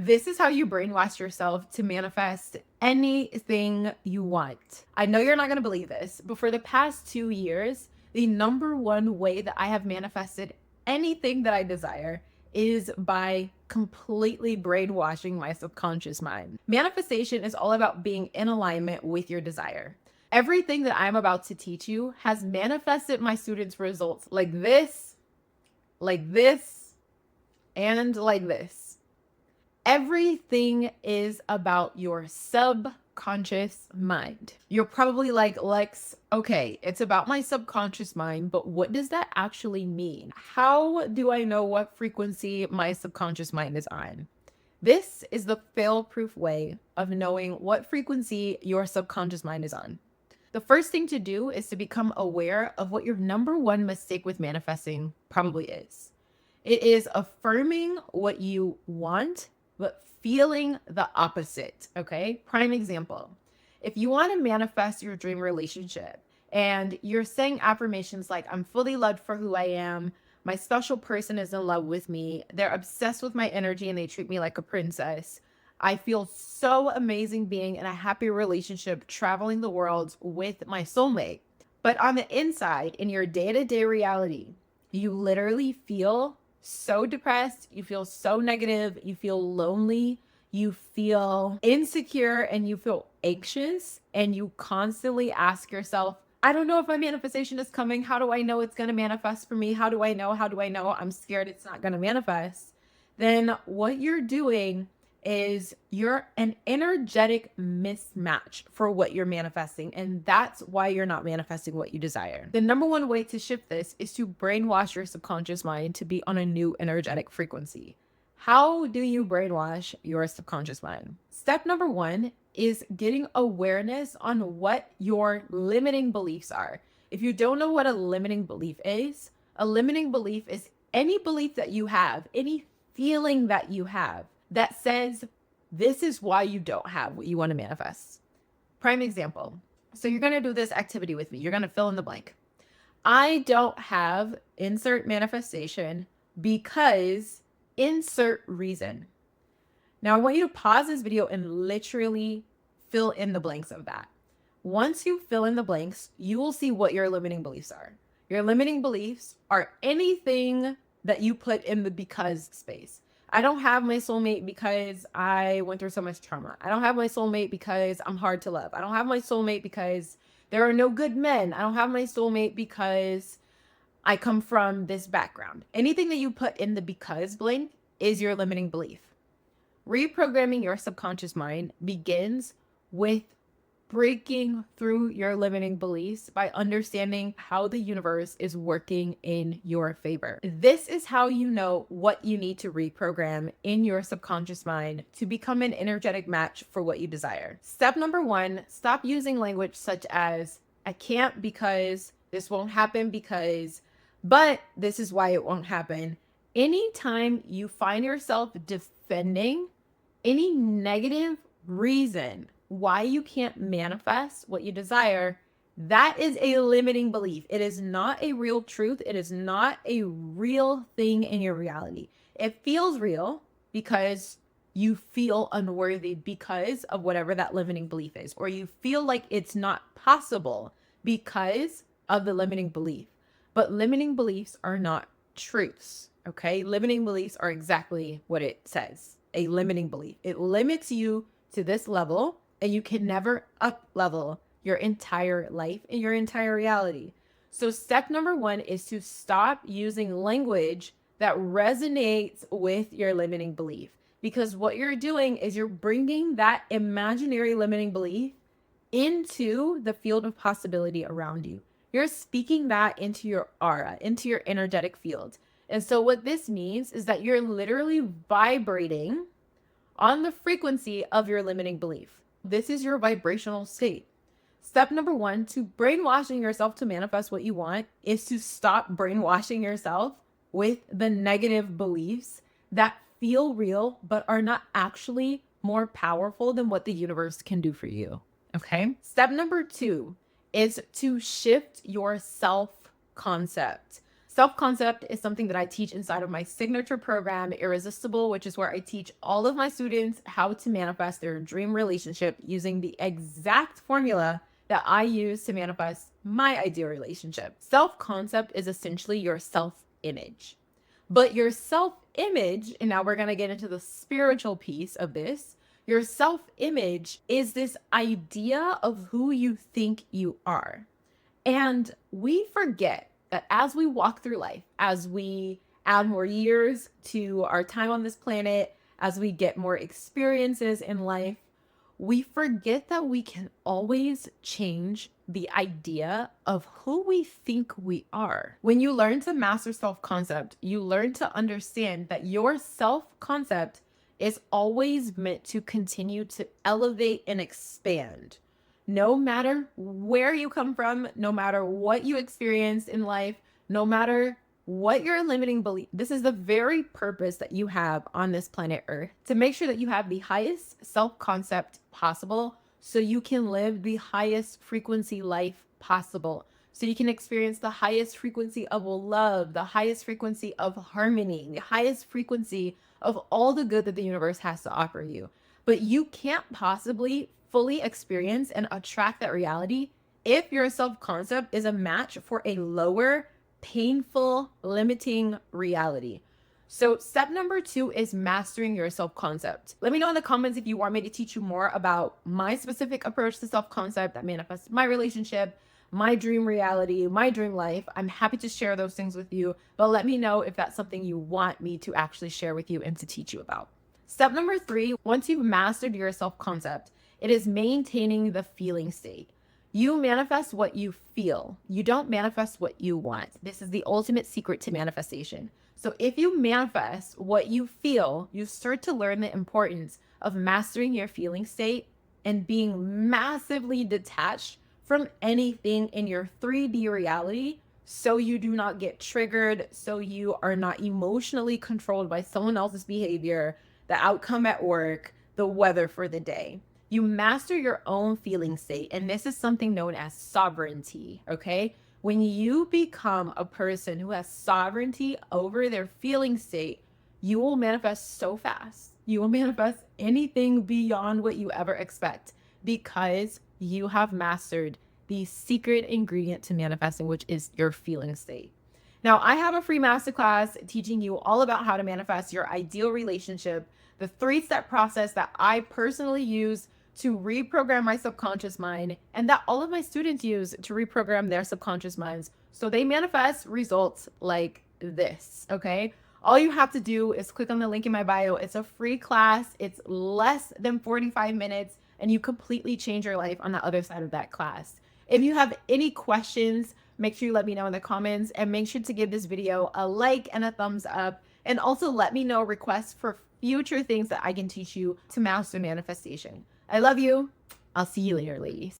This is how you brainwash yourself to manifest anything you want. I know you're not going to believe this, but for the past 2 years, the number one way that I have manifested anything that I desire is by completely brainwashing my subconscious mind. Manifestation is all about being in alignment with your desire. Everything that I'm about to teach you has manifested my students' results like this, and like this. Everything is about your subconscious mind. You're probably like, Lex, okay, it's about my subconscious mind, but what does that actually mean? How do I know what frequency my subconscious mind is on? This is the fail-proof way of knowing what frequency your subconscious mind is on. The first thing to do is to become aware of what your number one mistake with manifesting probably is. It is affirming what you want, but feeling the opposite. Okay. Prime example. If you want to manifest your dream relationship and you're saying affirmations like, I'm fully loved for who I am, my special person is in love with me, they're obsessed with my energy and they treat me like a princess, I feel so amazing being in a happy relationship, traveling the world with my soulmate. But on the inside, in your day-to-day reality, you literally feel so depressed, you feel so negative, you feel lonely, you feel insecure, and you feel anxious, and you constantly ask yourself, I don't know if my manifestation is coming. How do I know it's going to manifest for me? How do I know? How do I know? I'm scared it's not going to manifest. Then what you're doing is you're an energetic mismatch for what you're manifesting. And that's why you're not manifesting what you desire. The number one way to shift this is to brainwash your subconscious mind to be on a new energetic frequency. How do you brainwash your subconscious mind? Step number one is getting awareness on what your limiting beliefs are. If you don't know what a limiting belief is any belief that you have, any feeling that you have that says this is why you don't have what you want to manifest. Prime example. So you're going to do this activity with me. You're going to fill in the blank. I don't have insert manifestation because insert reason. Now I want you to pause this video and literally fill in the blanks of that. Once you fill in the blanks, you will see what your limiting beliefs are. Your limiting beliefs are anything that you put in the because space. I don't have my soulmate because I went through so much trauma. I don't have my soulmate because I'm hard to love. I don't have my soulmate because there are no good men. I don't have my soulmate because I come from this background. Anything that you put in the because blank is your limiting belief. Reprogramming your subconscious mind begins with breaking through your limiting beliefs by understanding how the universe is working in your favor. This is how you know what you need to reprogram in your subconscious mind to become an energetic match for what you desire. Step number one, stop using language such as, I can't because, this won't happen because, but this is why it won't happen. Anytime you find yourself defending any negative reason why you can't manifest what you desire, that is a limiting belief. It is not a real truth. It is not a real thing in your reality. It feels real because you feel unworthy because of whatever that limiting belief is, or you feel like it's not possible because of the limiting belief. But limiting beliefs are not truths, okay? Limiting beliefs are exactly what it says, a limiting belief. It limits you to this level, and you can never up level your entire life and your entire reality. So step number one is to stop using language that resonates with your limiting belief, because what you're doing is you're bringing that imaginary limiting belief into the field of possibility around you. You're speaking that into your aura, into your energetic field. And so what this means is that you're literally vibrating on the frequency of your limiting belief. This is your vibrational state. Step number one to brainwashing yourself to manifest what you want is to stop brainwashing yourself with the negative beliefs that feel real, but are not actually more powerful than what the universe can do for you. Okay. Step number two is to shift your self concept. Self-concept is something that I teach inside of my signature program, Irresistible, which is where I teach all of my students how to manifest their dream relationship using the exact formula that I use to manifest my ideal relationship. Self-concept is essentially your self-image. But your self-image, and now we're going to get into the spiritual piece of this, your self-image is this idea of who you think you are. And we forget that as we walk through life, as we add more years to our time on this planet, as we get more experiences in life, we forget that we can always change the idea of who we think we are. When you learn to master self-concept, you learn to understand that your self-concept is always meant to continue to elevate and expand. No matter where you come from, no matter what you experienced in life, no matter what your limiting belief, this is the very purpose that you have on this planet Earth, to make sure that you have the highest self-concept possible so you can live the highest frequency life possible. So you can experience the highest frequency of love, the highest frequency of harmony, the highest frequency of all the good that the universe has to offer you. But you can't possibly fully experience and attract that reality if your self-concept is a match for a lower, painful, limiting reality. So step number 2 is mastering your self-concept. Let me know in the comments if you want me to teach you more about my specific approach to self-concept that manifests my relationship, my dream reality, my dream life. I'm happy to share those things with you, but let me know if that's something you want me to actually share with you and to teach you about. Step number 3, once you've mastered your self-concept, it is maintaining the feeling state. You manifest what you feel. You don't manifest what you want. This is the ultimate secret to manifestation. So if you manifest what you feel, you start to learn the importance of mastering your feeling state and being massively detached from anything in your 3D reality so you do not get triggered, so you are not emotionally controlled by someone else's behavior, the outcome at work, the weather for the day. You master your own feeling state, and this is something known as sovereignty, okay? When you become a person who has sovereignty over their feeling state, you will manifest so fast. You will manifest anything beyond what you ever expect because you have mastered the secret ingredient to manifesting, which is your feeling state. Now, I have a free masterclass teaching you all about how to manifest your ideal relationship, the 3-step process that I personally use to reprogram my subconscious mind and that all of my students use to reprogram their subconscious minds so they manifest results like this, okay? All you have to do is click on the link in my bio. It's a free class. It's less than 45 minutes and you completely change your life on the other side of that class. If you have any questions, make sure you let me know in the comments and make sure to give this video a like and a thumbs up. And also let me know requests for future things that I can teach you to master manifestation. I love you. I'll see you later, ladies.